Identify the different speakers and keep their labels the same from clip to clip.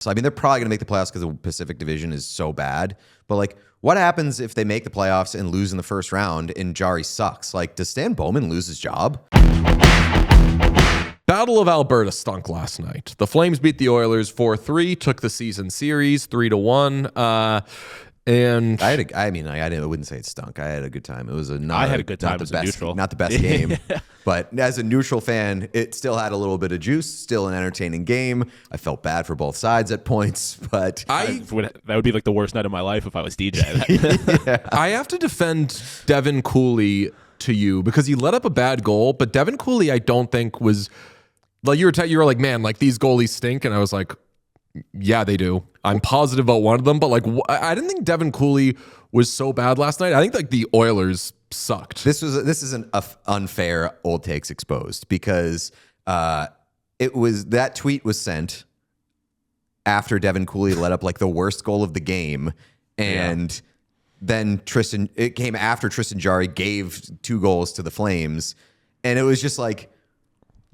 Speaker 1: So, I mean, they're probably going to make the playoffs because the Pacific Division is so bad. But, like, what happens if they make the playoffs and lose in the first round and Jarry sucks? Like, does Stan Bowman lose his job?
Speaker 2: Battle of Alberta stunk last night. The Flames beat the Oilers 4-3, took the season series 3-1. And
Speaker 1: I wouldn't say it stunk. I had a good time. It was
Speaker 3: I had a good time as a neutral.
Speaker 1: Not the best game, but as a neutral fan, it still had a little bit of juice. Still an entertaining game. I felt bad for both sides at points, but
Speaker 3: that would be like the worst night of my life if I was DJ.
Speaker 2: Yeah. I have to defend Devin Cooley to you because he let up a bad goal, but Devin Cooley I don't think was like you were like, man, like these goalies stink, and I was like, yeah, they do. I'm positive about one of them, but like I didn't think Devin Cooley was so bad last night. I think like the Oilers sucked.
Speaker 1: This is an unfair old takes exposed because that tweet was sent after Devin Cooley let up like the worst goal of the game, and then it came after Tristan Jarry gave 2 goals to the Flames, and it was just like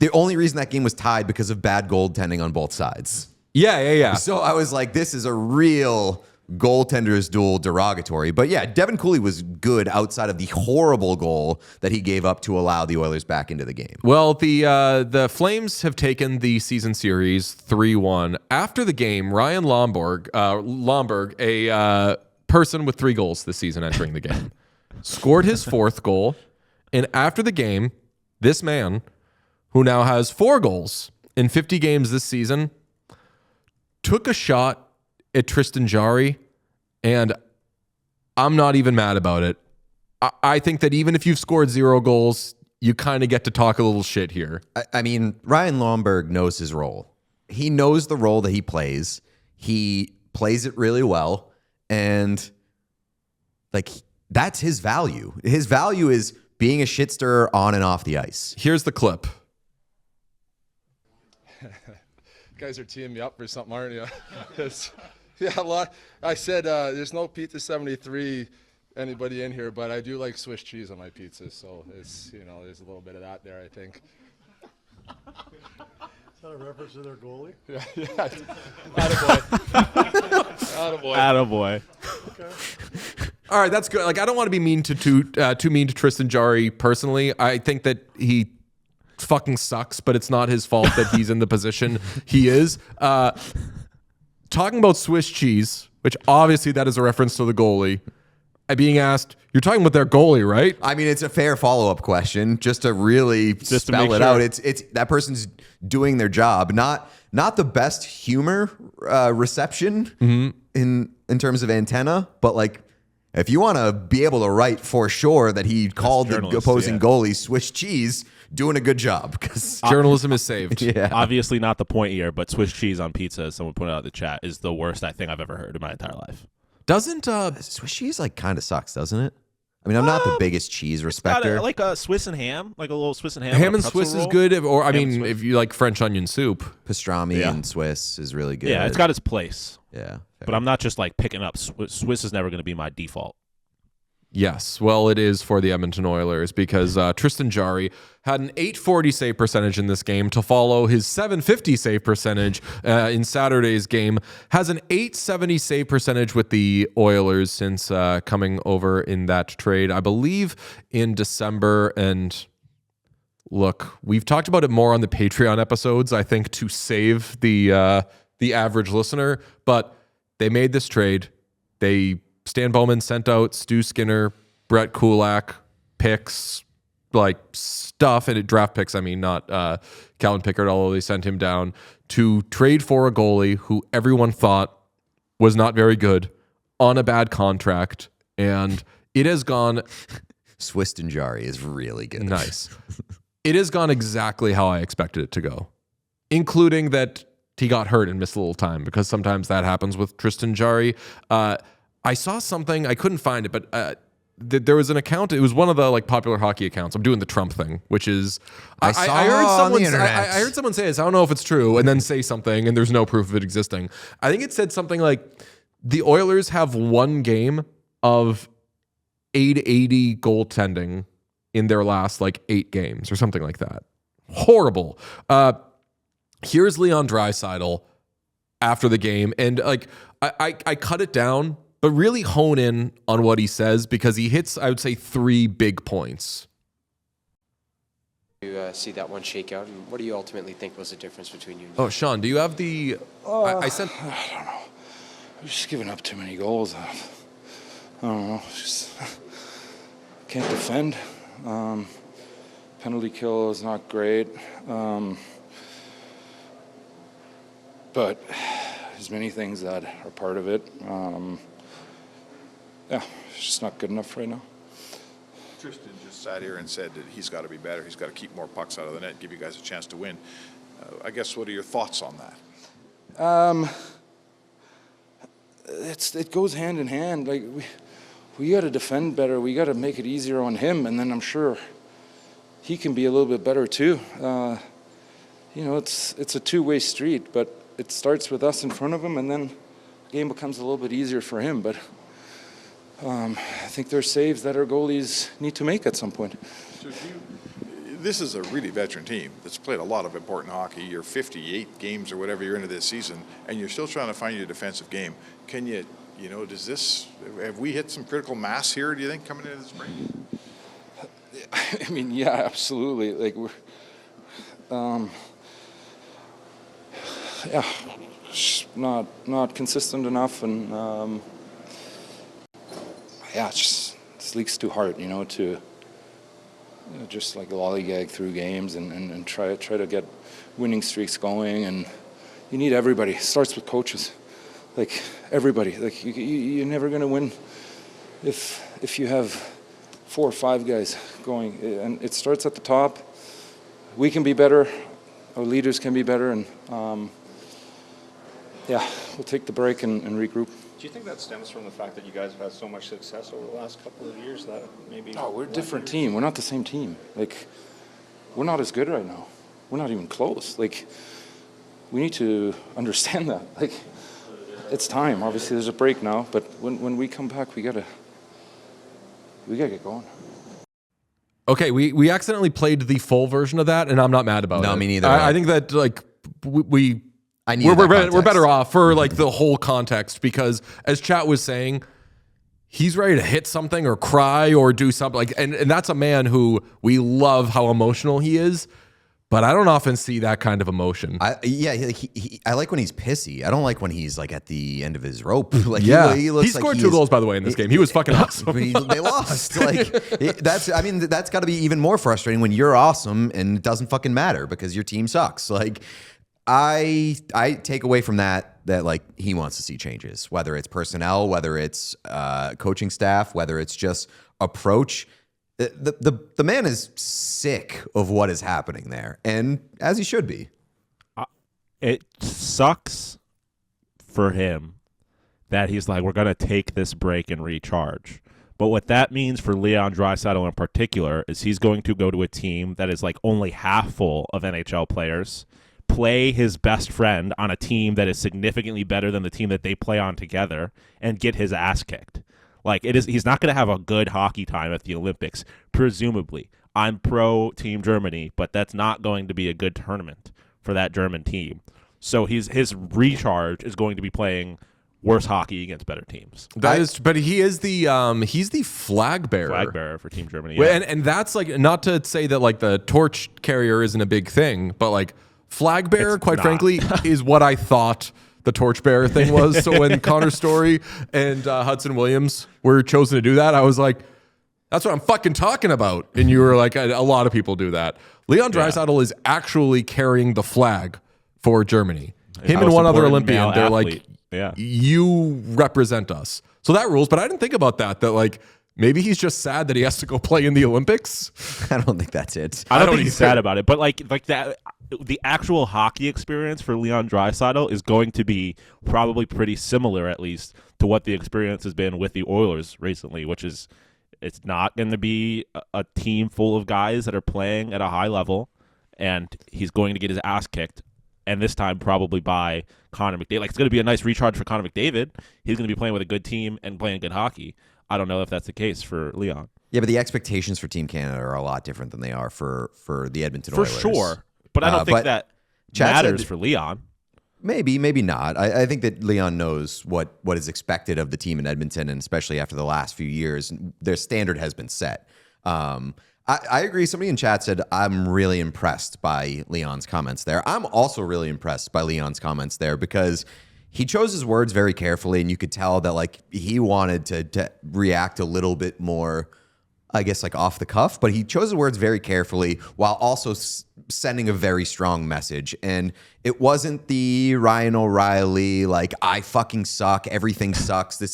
Speaker 1: the only reason that game was tied because of bad goaltending on both sides.
Speaker 2: Yeah.
Speaker 1: So I was like, this is a real goaltender's duel derogatory. But yeah, Devin Cooley was good outside of the horrible goal that he gave up to allow the Oilers back into the game.
Speaker 2: Well, the Flames have taken the season series 3-1. After the game, Ryan Lomberg, a person with 3 goals this season entering the game, scored his 4th goal. And after the game, this man, who now has 4 goals in 50 games this season, took a shot at Tristan Jarry, and I'm not even mad about it. I think that even if you've scored 0 goals, you kind of get to talk a little shit here.
Speaker 1: I mean, Ryan Lomberg knows his role. He knows the role that he plays. He plays it really well, and like that's his value. His value is being a shit stirrer on and off the ice.
Speaker 2: Here's the clip.
Speaker 4: Guys are teeing me up for something, aren't you? I said there's no Pizza 73 anybody in here, but I do like Swiss cheese on my pizzas, so it's there's a little bit of that there, I think.
Speaker 5: Is that a reference to their goalie?
Speaker 4: Yeah. Attaboy.
Speaker 5: Okay.
Speaker 2: All right, that's good. Like, I don't want to be mean too mean to Tristan Jarry personally. I think that he fucking sucks, but it's not his fault that he's in the position he is. Talking about Swiss cheese, which obviously that is a reference to the goalie, being asked, you're talking about their goalie, right?
Speaker 1: I mean, it's a fair follow-up question just to really spell it out. It's that person's doing their job, not the best humor reception in terms of antenna, but like if you want to be able to write for sure that he called the opposing goalie Swiss cheese, doing a good job because
Speaker 2: journalism is saved.
Speaker 1: Yeah.
Speaker 3: Obviously not the point here, but Swiss cheese on pizza, as someone pointed out in the chat, is the worst I think I've ever heard in my entire life.
Speaker 2: Doesn't
Speaker 1: Swiss cheese like kind of sucks, doesn't it? I mean, I'm not the biggest cheese respecter.
Speaker 3: Like a Swiss and ham, like a little Swiss and ham.
Speaker 2: Ham and Swiss
Speaker 3: roll.
Speaker 2: is good, if you like French onion soup,
Speaker 1: pastrami and Swiss is really good.
Speaker 3: Yeah, it's got its place.
Speaker 1: Yeah,
Speaker 3: but I'm not just like picking up Swiss is never going to be my default.
Speaker 2: Yes, well, it is for the Edmonton Oilers because Tristan Jarry had an .840 save percentage in this game to follow his .750 save percentage in Saturday's game. Has an .870 save percentage with the Oilers since coming over in that trade, I believe, in December. And look, we've talked about it more on the Patreon episodes, I think, to save the average listener. But they made this trade. Stan Bowman sent out Stu Skinner, Brett Kulak, picks, like stuff, and draft picks, I mean, not Calvin Pickard, although they sent him down to trade for a goalie who everyone thought was not very good on a bad contract. And it has gone...
Speaker 1: Swiss and Jarry is really good.
Speaker 2: Nice. It has gone exactly how I expected it to go, including that he got hurt and missed a little time, because sometimes that happens with Tristan Jarry. I saw something, I couldn't find it, but there was an account. It was one of the like popular hockey accounts. I'm doing the Trump thing, which is I heard someone say this. I don't know if it's true, and then say something, and there's no proof of it existing. I think it said something like the Oilers have one game of 880 goaltending in their last like 8 games or something like that. Horrible. Here's Leon Draisaitl after the game, and like I cut it down, but really hone in on what he says because he hits, I would say, 3 big points.
Speaker 6: You see that one shakeout, and what do you ultimately think was the difference between you?
Speaker 2: Oh, Sean, do you have the? I sent.
Speaker 7: I don't know. We're just giving up too many goals. I don't know. Just can't defend. Penalty kill is not great. But there's many things that are part of it. Yeah, it's just not good enough right now.
Speaker 8: Tristan just sat here and said that he's got to be better. He's got to keep more pucks out of the net, give you guys a chance to win. I guess, what are your thoughts on that?
Speaker 7: It goes hand in hand. Like we got to defend better. We got to make it easier on him, and then I'm sure he can be a little bit better too. It's a two-way street, but it starts with us in front of him, and then the game becomes a little bit easier for him. But I think there's saves that our goalies need to make at some point.
Speaker 8: So this is a really veteran team that's played a lot of important hockey. You're 58 games or whatever you're into this season, and you're still trying to find your defensive game. Can you, have we hit some critical mass here, do you think, coming into the spring?
Speaker 7: I mean, yeah, absolutely. Like we're, not consistent enough, and it just leaks too hard, to just like lollygag through games and try to get winning streaks going. And you need everybody. It starts with coaches, like everybody. Like you're never going to win if you have 4 or 5 guys going, and it starts at the top. We can be better. Our leaders can be better, and we'll take the break and regroup.
Speaker 9: Do you think that stems from the fact that you guys have had so much success over the last couple of years that maybe?
Speaker 7: No, we're a different team. We're not the same team. Like, we're not as good right now. We're not even close. Like, we need to understand that. Like, it's time. Obviously, there's a break now, but when we come back, we gotta get going.
Speaker 2: Okay, we accidentally played the full version of that, and I'm not mad about it.
Speaker 1: No, me neither.
Speaker 2: I think that like we're better off for like the whole context, because as Chat was saying, he's ready to hit something or cry or do something like, and that's a man who we love how emotional he is. But I don't often see that kind of emotion.
Speaker 1: I like when he's pissy. I don't like when he's like at the end of his rope. Like
Speaker 2: he
Speaker 1: looks
Speaker 2: scored
Speaker 1: like
Speaker 2: 2 goals, by the way, in this game. He was fucking awesome.
Speaker 1: They lost. Like that's got to be even more frustrating when you're awesome and it doesn't fucking matter because your team sucks. Like I take away from that like he wants to see changes, whether it's personnel, whether it's coaching staff, whether it's just approach. The man is sick of what is happening there, and as he should be.
Speaker 3: It sucks for him that he's like, we're going to take this break and recharge. But what that means for Leon Draisaitl in particular is he's going to go to a team that is like only half full of NHL players, play his best friend on a team that is significantly better than the team that they play on together, and get his ass kicked. Like he's not going to have a good hockey time at the Olympics, presumably. I'm pro Team Germany, but that's not going to be a good tournament for that German team. So his recharge is going to be playing worse hockey against better teams.
Speaker 2: But he is he's the flag bearer.
Speaker 3: Flag bearer for Team Germany. Yeah.
Speaker 2: And that's like, not to say that like the torch carrier isn't a big thing, but like flag bearer, quite frankly, is what I thought the torchbearer thing was. So when Connor Story and Hudson Williams were chosen to do that, I was like, that's what I'm fucking talking about. And you were like, a lot of people do that. Leon Draisaitl is actually carrying the flag for Germany. Him and one other Olympian, they're like, you represent us. So that rules. But I didn't think about that like, maybe he's just sad that he has to go play in the Olympics.
Speaker 1: I don't think that's it.
Speaker 3: I don't think he's sad about it, but like that, the actual hockey experience for Leon Draisaitl is going to be probably pretty similar, at least, to what the experience has been with the Oilers recently, which is it's not going to be a team full of guys that are playing at a high level, and he's going to get his ass kicked, and this time probably by Connor McDavid. Like, it's going to be a nice recharge for Connor McDavid. He's going to be playing with a good team and playing good hockey. I don't know if that's the case for Leon.
Speaker 1: Yeah, but the expectations for Team Canada are a lot different than they are for the Edmonton Oilers.
Speaker 3: For sure. But I don't think that matters for Leon.
Speaker 1: Maybe, maybe not. I think that Leon knows what is expected of the team in Edmonton, and especially after the last few years, their standard has been set. I agree. Somebody in chat said, I'm really impressed by Leon's comments there. I'm also really impressed by Leon's comments there because he chose his words very carefully, and you could tell that like he wanted to react a little bit more, I guess, like off the cuff, but he chose his words very carefully while also sending a very strong message. And it wasn't the Ryan O'Reilly, like, I fucking suck, everything sucks, the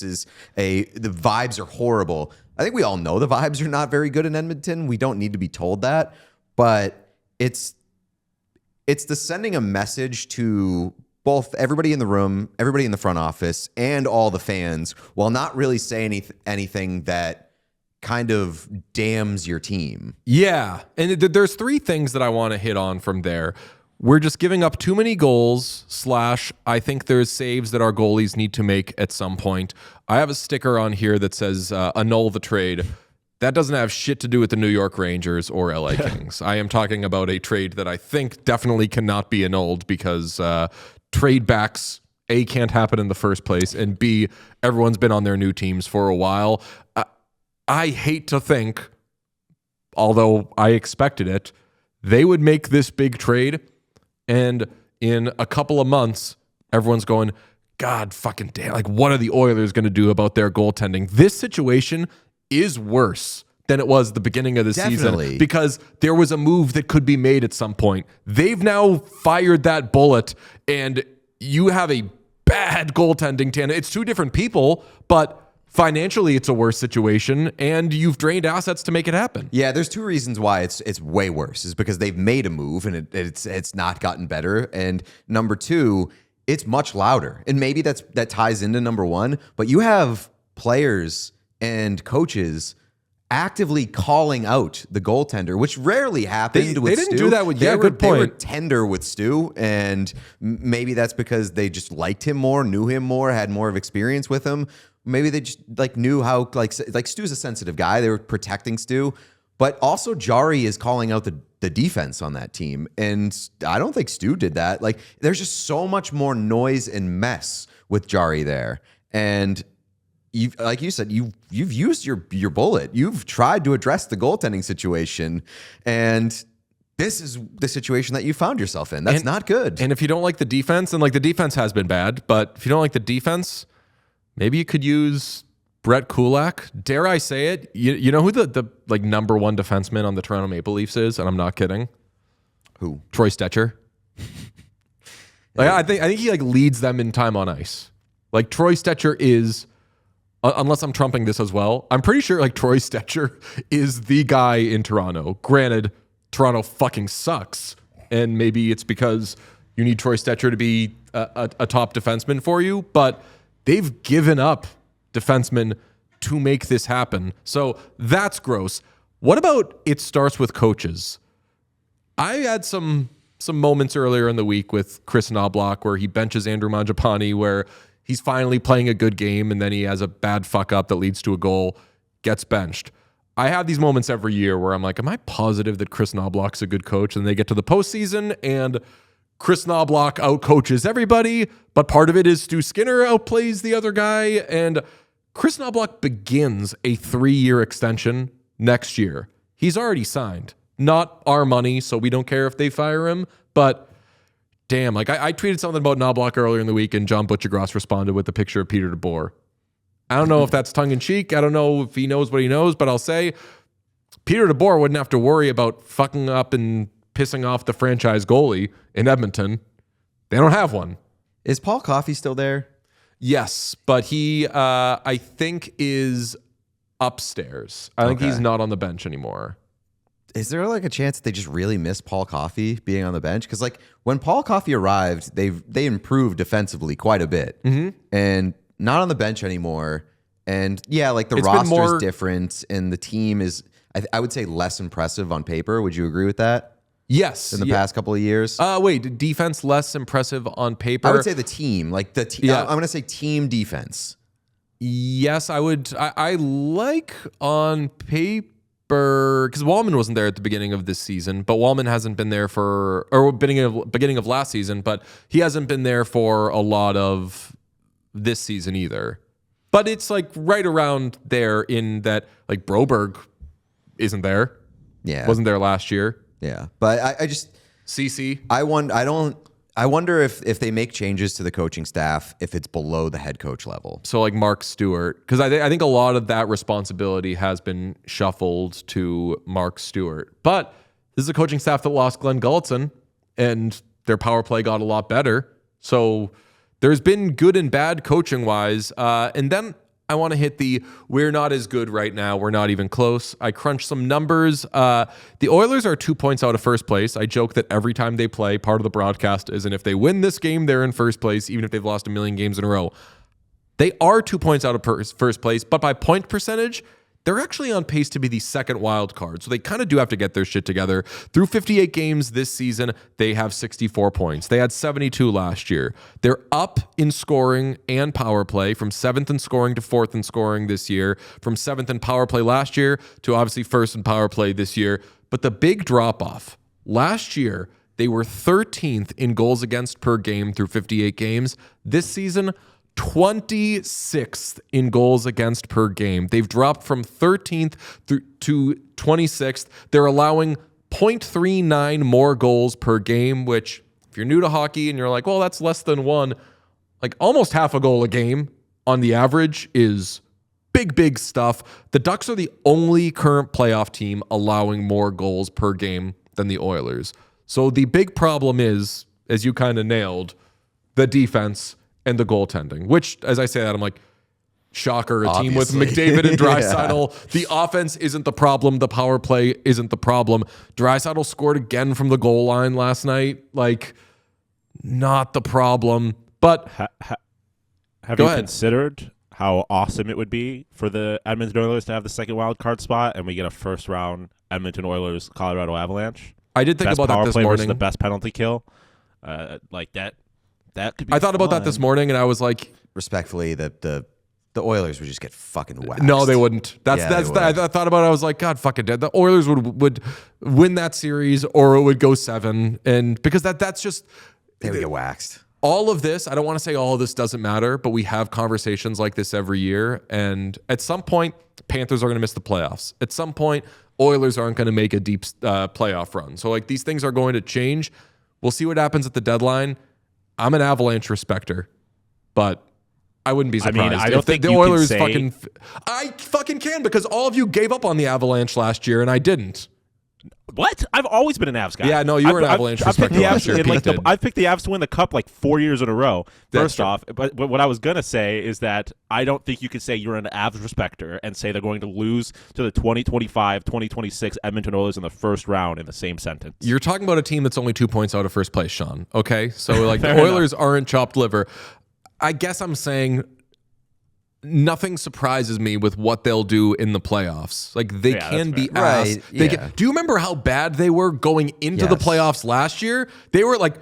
Speaker 1: vibes are horrible. I think we all know the vibes are not very good in Edmonton. We don't need to be told that, but it's the sending a message to both everybody in the room, everybody in the front office, and all the fans, while not really saying anything that kind of damns your team.
Speaker 2: Yeah, and there's three things that I want to hit on from there. We're just giving up too many goals, / I think there's saves that our goalies need to make at some point. I have a sticker on here that says annul the trade. That doesn't have shit to do with the New York Rangers or LA Kings. I am talking about a trade that I think definitely cannot be annulled because trade backs, A, can't happen in the first place, and B, everyone's been on their new teams for a while. I hate to think, although I expected it, they would make this big trade, and in a couple of months, everyone's going, God fucking damn, like, what are the Oilers going to do about their goaltending? This situation is worse than it was the beginning of the season because there was a move that could be made at some point. They've now fired that bullet, and you have a bad goaltending tandem. It's two different people, but financially, it's a worse situation, and you've drained assets to make it happen.
Speaker 1: Yeah, there's two reasons why it's way worse. Is because they've made a move and it's not gotten better, and number two, it's much louder. And maybe that ties into number one. But you have players and coaches actively calling out the goaltender, which rarely happened with Stu.
Speaker 2: They didn't do that with
Speaker 1: Good point. They were
Speaker 2: point.
Speaker 1: tender with Stu, and maybe that's because they just liked him more, knew him more, had more of experience with him. Maybe they just like knew how like Stu's a sensitive guy. They were protecting Stu, but also Jarry is calling out the defense on that team, and I don't think Stu did that. Like, there's just so much more noise and mess with Jarry there, and like you said, you've used your bullet. You've tried to address the goaltending situation, and this is the situation that you found yourself in. That's not good.
Speaker 2: And if you don't like the defense, and like the defense has been bad, but if you don't like the defense, maybe you could use Brett Kulak. Dare I say it? You know who the like number one defenseman on the Toronto Maple Leafs is, and I'm not kidding.
Speaker 1: Who?
Speaker 2: Troy Stecher. Like I think he like leads them in time on ice. Like Troy Stecher is, unless I'm trumping this as well, I'm pretty sure like Troy Stecher is the guy in Toronto. Granted, Toronto fucking sucks, and maybe it's because you need Troy Stecher to be a top defenseman for you, but they've given up defensemen to make this happen. So that's gross. What about it starts with coaches? I had some moments earlier in the week with Chris Knobloch where he benches Andrew Mangiapane, where he's finally playing a good game and then he has a bad fuck up that leads to a goal, gets benched. I have these moments every year where I'm like, am I positive that Chris Knobloch's a good coach? And they get to the postseason and Chris Knobloch outcoaches everybody, but part of it is Stu Skinner outplays the other guy, and Chris Knobloch begins a 3-year extension next year. He's already signed. Not our money, so we don't care if they fire him, but damn, like I tweeted something about Knobloch earlier in the week, and John Butchergross responded with a picture of Peter DeBoer. I don't know if that's tongue-in-cheek. I don't know if he knows what he knows, but I'll say Peter DeBoer wouldn't have to worry about fucking up and pissing off the franchise goalie in Edmonton. They don't have one.
Speaker 1: Is Paul Coffey still there?
Speaker 2: Yes, but he, I think, is upstairs. I think he's not on the bench anymore.
Speaker 1: Is there like a chance that they just really miss Paul Coffey being on the bench? Because like when Paul Coffey arrived, they improved defensively quite a bit, and not on the bench anymore. And yeah, like the roster is different, and the team is, I would say, less impressive on paper. Would you agree with that?
Speaker 2: Yes.
Speaker 1: In the past couple of years.
Speaker 2: Wait, defense less impressive on paper?
Speaker 1: I would say the team, like the team. I'm going to say team defense.
Speaker 2: Yes, I would. I like on paper. because Wallman wasn't there at the beginning of this season, but Wallman hasn't been there beginning of last season, but he hasn't been there for a lot of this season either. But it's like right around there in that, like, Broberg isn't there.
Speaker 1: Yeah.
Speaker 2: Wasn't there last year.
Speaker 1: Yeah. But I just
Speaker 2: CC.
Speaker 1: I wonder if they make changes to the coaching staff if it's below the head coach level.
Speaker 2: So like Mark Stewart, because I think a lot of that responsibility has been shuffled to Mark Stewart. But this is a coaching staff that lost Glenn Gulletson, and their power play got a lot better. So there's been good and bad coaching wise. And then I want to hit we're not as good right now. We're not even close. I crunched some numbers. The Oilers are 2 points out of first place. I joke that every time they play, part of the broadcast is, and if they win this game, they're in first place, even if they've lost a million games in a row. They are 2 points out of first place, but by point percentage, they're actually on pace to be the second wild card. So they kind of do have to get their shit together. Through 58 games this season, they have 64 points. They had 72 last year. They're up in scoring and power play, from 7th in scoring to 4th in scoring this year, from 7th in power play last year to obviously 1st in power play this year. But the big drop off, last year, they were 13th in goals against per game through 58 games. This season, 26th in goals against per game. They've dropped from 13th to 26th. They're allowing 0.39 more goals per game, which if you're new to hockey and you're like, well, that's less than one, like almost half a goal a game on the average is big stuff. The Ducks are the only current playoff team allowing more goals per game than the Oilers. So the big problem is, as you kind of nailed, the defense and the goaltending, which, as I say that, I'm like, shocker, a team with McDavid and Draisaitl. Yeah. The offense isn't the problem. The power play isn't the problem. Draisaitl scored again from the goal line last night. Like, not the problem. But
Speaker 3: have you considered how awesome it would be for the Edmonton Oilers to have the second wild card spot and we get a first round Edmonton Oilers Colorado Avalanche?
Speaker 2: I did think about that this morning.
Speaker 3: The best penalty kill. Like that. That could be.
Speaker 2: I thought about that this morning, and I was like,
Speaker 1: respectfully, the Oilers would just get fucking waxed.
Speaker 2: No, they wouldn't. I thought about it. I was like, God, fucking dead. The Oilers would win that series, or it would go 7, and because that's just
Speaker 1: they would get waxed.
Speaker 2: All of this, I don't want to say all of this doesn't matter, but we have conversations like this every year, and at some point, Panthers are going to miss the playoffs. At some point, Oilers aren't going to make a deep playoff run. So like these things are going to change. We'll see what happens at the deadline. I'm an Avalanche respecter, but I wouldn't be surprised.
Speaker 3: I mean, I don't think
Speaker 2: the
Speaker 3: you
Speaker 2: Oilers
Speaker 3: can say...
Speaker 2: I fucking can, because all of you gave up on the Avalanche last year, and I didn't.
Speaker 3: What? I've always been an Avs guy.
Speaker 2: Yeah, no, you were an Avalanche respecter last year.
Speaker 3: I've picked the Avs to win the Cup like 4 years in a row. First off, but what I was going to say is that I don't think you could say you're an Avs respecter and say they're going to lose to the 2025-2026 Edmonton Oilers in the first round in the same sentence.
Speaker 2: You're talking about a team that's only 2 points out of first place, Sean. Okay? So like the Oilers aren't chopped liver. I guess I'm saying nothing surprises me with what they'll do in the playoffs. Like they can be asked.
Speaker 1: Right.
Speaker 2: Do you remember how bad they were going into the playoffs last year? They were like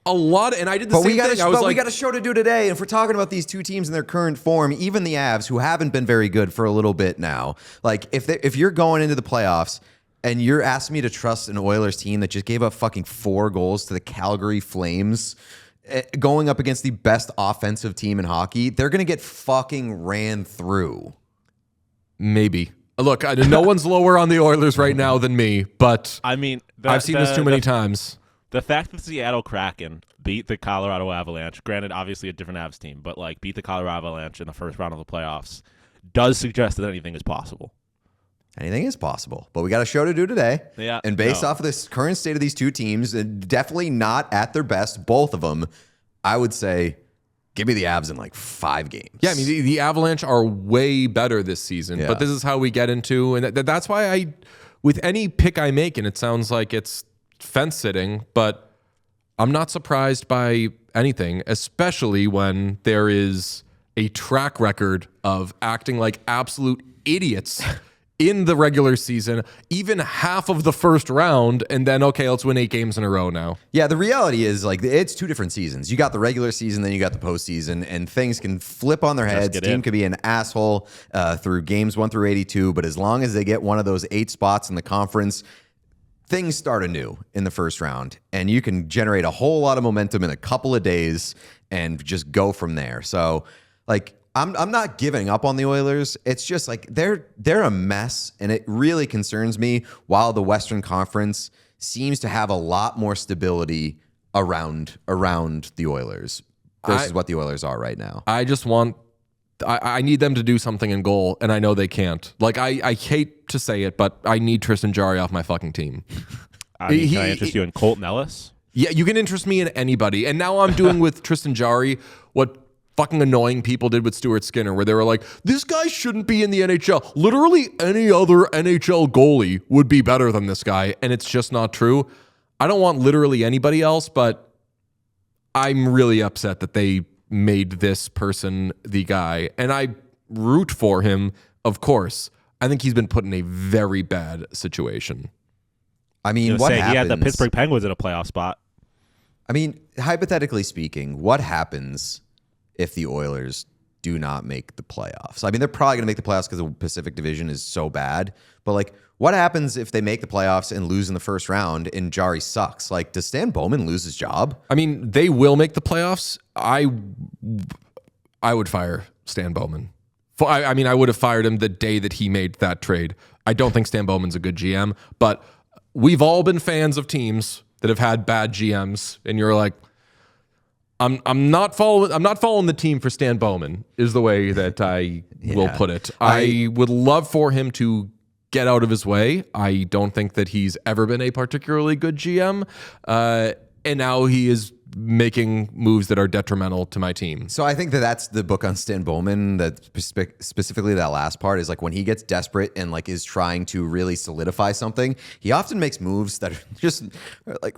Speaker 2: a lot, and I did the same thing.
Speaker 1: We got a show to do today, and if we're talking about these two teams in their current form, even the Avs, who haven't been very good for a little bit now, like if you're going into the playoffs and you're asking me to trust an Oilers team that just gave up fucking 4 goals to the Calgary Flames, going up against the best offensive team in hockey, they're going to get fucking ran through.
Speaker 2: Maybe. Look, no one's lower on the Oilers right now than me, but
Speaker 3: I mean,
Speaker 2: I've seen this too many times.
Speaker 3: The fact that the Seattle Kraken beat the Colorado Avalanche, granted, obviously a different Avs team, but like beat the Colorado Avalanche in the first round of the playoffs, does suggest that anything is possible.
Speaker 1: Anything is possible, but we got a show to do today.
Speaker 3: Yeah,
Speaker 1: and based off of this current state of these two teams, and definitely not at their best, both of them, I would say give me the Avs in like 5 games.
Speaker 2: Yeah, I mean, the Avalanche are way better this season, but this is how we get into, and that's why with any pick I make, and it sounds like it's fence sitting, but I'm not surprised by anything, especially when there is a track record of acting like absolute idiots in the regular season, even half of the first round, and then, okay, let's win 8 games in a row now.
Speaker 1: Yeah, the reality is like it's 2 different seasons. You got the regular season, then you got the postseason, and things can flip on their heads. Team could be an asshole through games 1 through 82, but as long as they get one of those 8 spots in the conference, things start anew in the first round, and you can generate a whole lot of momentum in a couple of days and just go from there. So, like, I'm not giving up on the Oilers. It's just like they're a mess, and it really concerns me. While the Western Conference seems to have a lot more stability around the Oilers versus what the Oilers are right now.
Speaker 2: I just want. I need them to do something in goal, and I know they can't. Like, I hate to say it, but I need Tristan Jarry off my fucking team.
Speaker 3: I mean, can I interest you in Colton Ellis?
Speaker 2: Yeah, you can interest me in anybody. And now I'm doing with Tristan Jarry what fucking annoying people did with Stuart Skinner, where they were like, this guy shouldn't be in the NHL. Literally any other NHL goalie would be better than this guy, and it's just not true. I don't want literally anybody else, but I'm really upset that they made this person the guy. And I root for him, of course. I think he's been put in a very bad situation.
Speaker 1: I mean, what happens?
Speaker 3: He had the Pittsburgh Penguins in a playoff spot.
Speaker 1: I mean, hypothetically speaking, what happens if the Oilers do not make the playoffs? I mean, they're probably going to make the playoffs because the Pacific Division is so bad. But, like, what happens if they make the playoffs and lose in the first round and Jarry sucks? Like, does Stan Bowman lose his job?
Speaker 2: I mean, they will make the playoffs. I would fire Stan Bowman. I mean, I would have fired him the day that he made that trade. I don't think Stan Bowman's a good GM, but we've all been fans of teams that have had bad GMs, and you're like, I'm not following the team for Stan Bowman, is the way that I will put it. I would love for him to get out of his way. I don't think that he's ever been a particularly good GM, and now he is making moves that are detrimental to my team.
Speaker 1: So I think that's the book on Stan Bowman, that specifically that last part is like when he gets desperate and like is trying to really solidify something, he often makes moves that are just like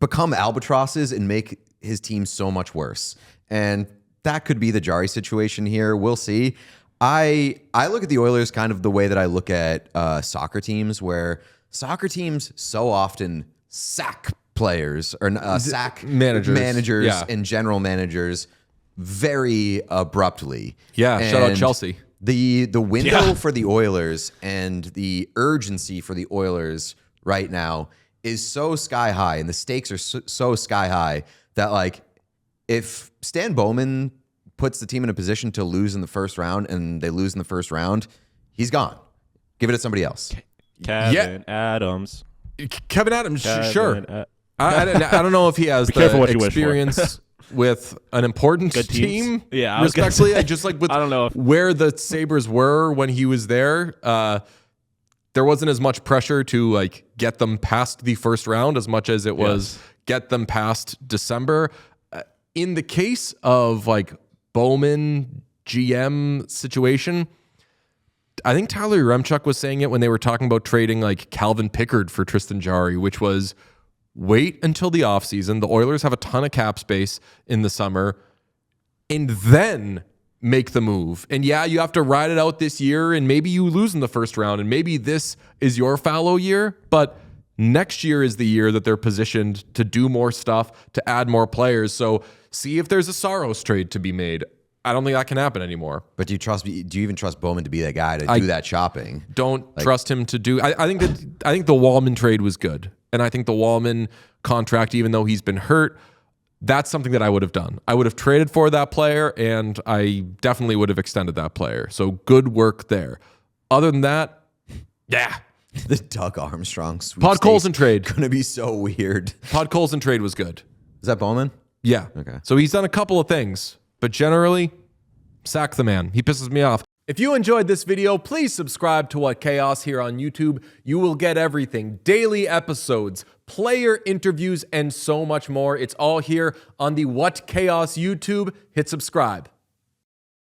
Speaker 1: become albatrosses and make his team so much worse. And that could be the Jarry situation here. We'll see. I look at the Oilers kind of the way that I look at soccer teams, where soccer teams so often sack players or sack managers and general managers very abruptly.
Speaker 2: Yeah,
Speaker 1: and
Speaker 2: shout out Chelsea.
Speaker 1: The window for the Oilers and the urgency for the Oilers right now is so sky high, and the stakes are so sky high that, like, if Stan Bowman puts the team in a position to lose in the first round and they lose in the first round, he's gone. Give it to somebody else.
Speaker 3: Kevin Adams.
Speaker 2: Kevin Adams, sure. I don't know if he has the experience with an important team.
Speaker 3: Yeah,
Speaker 2: respectfully, I just like with
Speaker 3: I don't know
Speaker 2: where the Sabres were when he was there. There wasn't as much pressure to like get them past the first round as much as it was get them past December. In the case of like Bowman GM situation, I think Tyler Yaremchuk was saying it when they were talking about trading like Calvin Pickard for Tristan Jarry, which was wait until the offseason. The Oilers have a ton of cap space in the summer, and then make the move. And yeah, you have to ride it out this year, and maybe you lose in the first round, and maybe this is your fallow year, but next year is the year that they're positioned to do more stuff, to add more players. So see if there's a Saros trade to be made. I don't think that can happen anymore.
Speaker 1: But do you even trust Bowman to be that guy to do that shopping?
Speaker 2: Don't trust him to do. I think the Wallman trade was good. And I think the Wallman contract, even though he's been hurt, that's something that I would have done. I would have traded for that player, and I definitely would have extended that player. So good work there. Other than that, yeah.
Speaker 1: The Doug Armstrong
Speaker 2: Podkolzin trade.
Speaker 1: Going to be so weird.
Speaker 2: Podkolzin trade was good.
Speaker 1: Is that Bowman?
Speaker 2: Yeah.
Speaker 1: Okay.
Speaker 2: So he's done a couple of things, but generally, sack the man. He pisses me off. If you enjoyed this video, please subscribe to What Chaos here on YouTube. You will get everything, daily episodes, player interviews, and so much more. It's all here on the What Chaos YouTube. Hit subscribe.